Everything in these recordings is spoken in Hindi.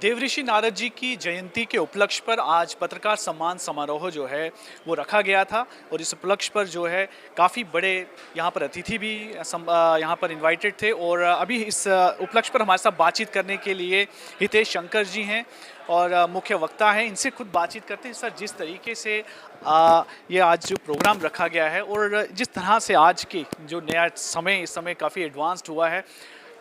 देवऋषि नारद जी की जयंती के उपलक्ष्य पर आज पत्रकार सम्मान समारोह जो है वो रखा गया था और इस उपलक्ष्य पर जो है काफ़ी बड़े यहाँ पर अतिथि भी यहाँ पर इनवाइटेड थे। और अभी इस उपलक्ष्य पर हमारे साथ बातचीत करने के लिए हितेश शंकर जी हैं और मुख्य वक्ता हैं। इनसे खुद बातचीत करते हैं। सर, जिस तरीके से ये आज जो प्रोग्राम रखा गया है और जिस तरह से आज के जो नया समय इस समय काफ़ी एडवांस्ड हुआ है,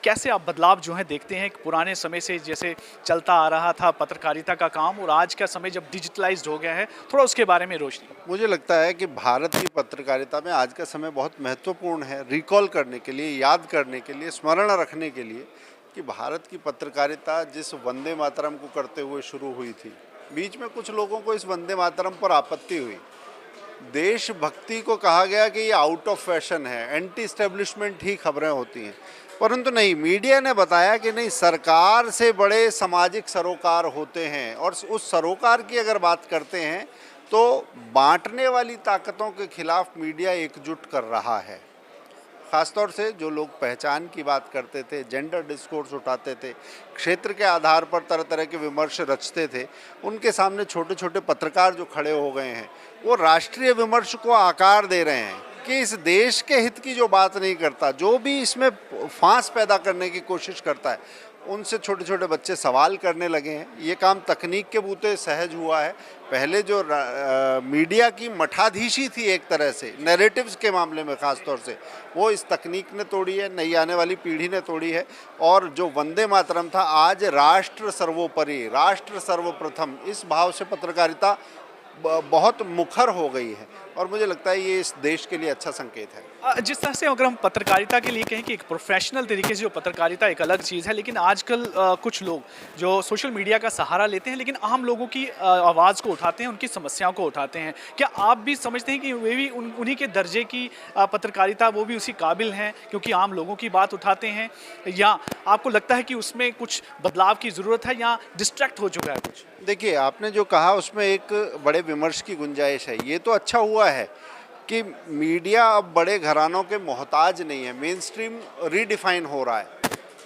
कैसे आप बदलाव जो है देखते हैं? पुराने समय से जैसे चलता आ रहा था पत्रकारिता का काम और आज का समय जब डिजिटलाइज्ड हो गया है, थोड़ा उसके बारे में रोशनी। मुझे लगता है कि भारत की पत्रकारिता में आज का समय बहुत महत्वपूर्ण है, रिकॉल करने के लिए, याद करने के लिए, स्मरण रखने के लिए कि भारत की पत्रकारिता जिस वंदे मातरम को करते हुए शुरू हुई थी, बीच में कुछ लोगों को इस वंदे मातरम पर आपत्ति हुई। देशभक्ति को कहा गया कि ये आउट ऑफ फैशन है, एंटी एस्टेब्लिशमेंट ही खबरें होती हैं, परंतु नहीं, मीडिया ने बताया कि नहीं, सरकार से बड़े सामाजिक सरोकार होते हैं। और उस सरोकार की अगर बात करते हैं तो बांटने वाली ताकतों के खिलाफ मीडिया एकजुट कर रहा है। ख़ासतौर से जो लोग पहचान की बात करते थे, जेंडर डिस्कोर्स उठाते थे, क्षेत्र के आधार पर तरह तरह के विमर्श रचते थे, उनके सामने छोटे छोटे पत्रकार जो खड़े हो गए हैं, वो राष्ट्रीय विमर्श को आकार दे रहे हैं कि इस देश के हित की जो बात नहीं करता, जो भी इसमें फांस पैदा करने की कोशिश करता है, उनसे छोटे छोटे बच्चे सवाल करने लगे हैं। ये काम तकनीक के बूते सहज हुआ है। पहले जो मीडिया की मठाधीशी थी एक तरह से नैरेटिव्स के मामले में ख़ास तौर से, वो इस तकनीक ने तोड़ी है, नई आने वाली पीढ़ी ने तोड़ी है। और जो वंदे मातरम था, आज राष्ट्र सर्वोपरि, राष्ट्र सर्वप्रथम, इस भाव से पत्रकारिता बहुत मुखर हो गई है और मुझे लगता है ये इस देश के लिए अच्छा संकेत है। जिस तरह से अगर हम पत्रकारिता के लिए कहें कि एक प्रोफेशनल तरीके से जो पत्रकारिता एक अलग चीज़ है, लेकिन आजकल कुछ लोग जो सोशल मीडिया का सहारा लेते हैं लेकिन आम लोगों की आवाज़ को उठाते हैं, उनकी समस्याओं को उठाते हैं। क्या आप भी समझते हैं कि वे भी उन्हीं के दर्जे की पत्रकारिता, वो भी उसी काबिल हैं क्योंकि आम लोगों की बात उठाते हैं, या आपको लगता है कि उसमें कुछ बदलाव की ज़रूरत है या डिस्ट्रैक्ट हो चुका है कुछ? देखिए, आपने जो कहा उसमें एक बड़े विमर्श की गुंजाइश है। ये तो अच्छा हुआ है कि मीडिया अब बड़े घरानों के मोहताज नहीं है, मेन स्ट्रीम रीडिफाइन हो रहा है,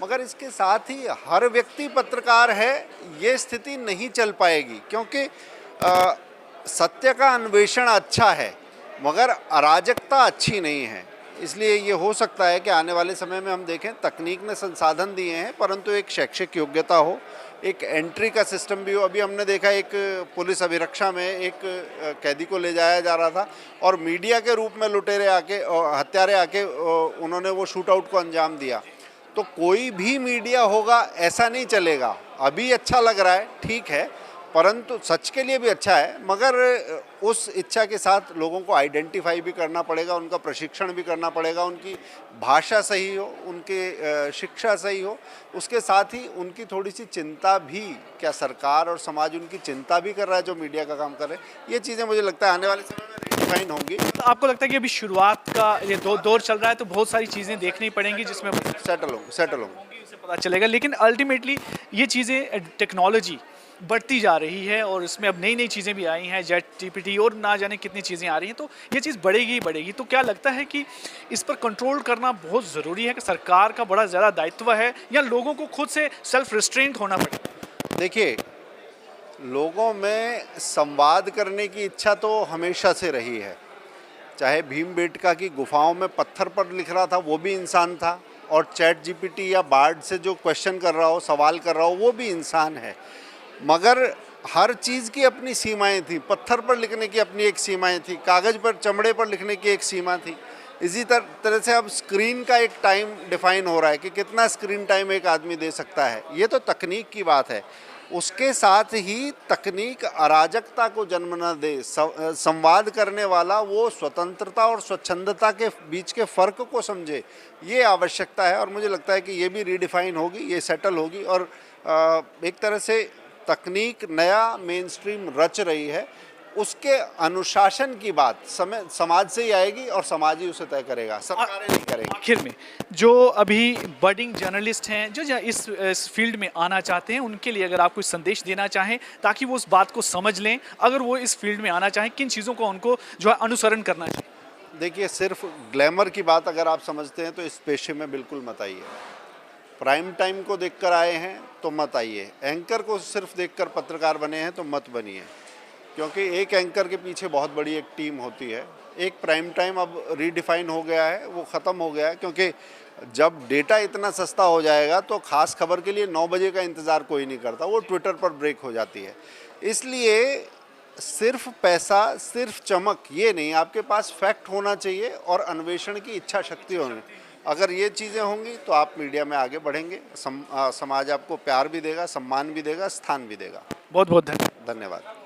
मगर इसके साथ ही हर व्यक्ति पत्रकार है, ये स्थिति नहीं चल पाएगी। क्योंकि सत्य का अन्वेषण अच्छा है मगर अराजकता अच्छी नहीं है। इसलिए ये हो सकता है कि आने वाले समय में हम देखें, तकनीक ने संसाधन दिए हैं परंतु एक शैक्षिक योग्यता हो, एक एंट्री का सिस्टम भी हो। अभी हमने देखा एक पुलिस अभिरक्षा में एक कैदी को ले जाया जा रहा था और मीडिया के रूप में लुटेरे आके, हत्यारे आके उन्होंने वो शूट आउट को अंजाम दिया। तो कोई भी मीडिया होगा ऐसा नहीं चलेगा। अभी अच्छा लग रहा है, ठीक है, परंतु सच के लिए भी अच्छा है, मगर उस इच्छा के साथ लोगों को आइडेंटिफाई भी करना पड़ेगा, उनका प्रशिक्षण भी करना पड़ेगा, उनकी भाषा सही हो, उनके शिक्षा सही हो, उसके साथ ही उनकी थोड़ी सी चिंता भी, क्या सरकार और समाज उनकी चिंता भी कर रहा है जो मीडिया का काम कर रहे हैं, ये चीज़ें मुझे लगता है आने वाले समय में रिडिफाइन होंगी। तो आपको लगता है कि अभी शुरुआत का ये दौर चल रहा है तो बहुत सारी चीज़ें देखनी पड़ेंगी जिसमें सेटल होंगे, उसे पता चलेगा, लेकिन अल्टीमेटली ये चीज़ें, टेक्नोलॉजी बढ़ती जा रही है और इसमें अब नई नई चीज़ें भी आई हैं, ChatGPT और ना जाने कितनी चीज़ें आ रही हैं, तो ये चीज़ बढ़ेगी ही बढ़ेगी। तो क्या लगता है कि इस पर कंट्रोल करना बहुत ज़रूरी है कि सरकार का बड़ा ज़्यादा दायित्व है या लोगों को खुद से सेल्फ रिस्ट्रेंट होना पड़ेगा? देखिए, लोगों में संवाद करने की इच्छा तो हमेशा से रही है। चाहे भीमबेटका की गुफाओं में पत्थर पर लिख रहा था वो भी इंसान था, और ChatGPT या बार्ड से जो क्वेश्चन कर रहा हो, सवाल कर रहा हो, वो भी इंसान है। मगर हर चीज़ की अपनी सीमाएं थी। पत्थर पर लिखने की अपनी एक सीमाएं थी, कागज़ पर, चमड़े पर लिखने की एक सीमा थी। इसी तरह से अब स्क्रीन का एक टाइम डिफाइन हो रहा है कि कितना स्क्रीन टाइम एक आदमी दे सकता है। ये तो तकनीक की बात है। उसके साथ ही तकनीक अराजकता को जन्म न दे। संवाद करने वाला वो स्वतंत्रता और स्वच्छंदता के बीच के फ़र्क को समझे, ये आवश्यकता है। और मुझे लगता है कि ये भी रीडिफाइन होगी, ये सेटल होगी और एक तरह से तकनीक नया मेन स्ट्रीम रच रही है। उसके अनुशासन की बात समाज से ही आएगी और समाज ही उसे तय करेगा, सरकारें नहीं करेंगी। आखिर में जो अभी बडिंग जर्नलिस्ट हैं जो इस फील्ड में आना चाहते हैं, उनके लिए अगर आप कुछ संदेश देना चाहें ताकि वो उस बात को समझ लें, अगर वो इस फील्ड में आना चाहें, किन चीज़ों को उनको जो है अनुसरण करना चाहिए? देखिए, सिर्फ ग्लैमर की बात अगर आप समझते हैं तो इस पेशे में बिल्कुल मत आइए। प्राइम टाइम को देखकर आए हैं तो मत आइए, एंकर को सिर्फ देखकर पत्रकार बने हैं तो मत बनिए, क्योंकि एक एंकर के पीछे बहुत बड़ी एक टीम होती है। एक प्राइम टाइम अब रीडिफाइन हो गया है, वो ख़त्म हो गया है, क्योंकि जब डेटा इतना सस्ता हो जाएगा तो ख़ास खबर के लिए 9 बजे का इंतज़ार कोई नहीं करता, वो ट्विटर पर ब्रेक हो जाती है। इसलिए सिर्फ पैसा, सिर्फ चमक ये नहीं, आपके पास फैक्ट होना चाहिए और अन्वेषण की इच्छा शक्ति होनी। अगर ये चीज़ें होंगी तो आप मीडिया में आगे बढ़ेंगे, समाज आपको प्यार भी देगा, सम्मान भी देगा, स्थान भी देगा। बहुत बहुत धन्यवाद। धन्यवाद।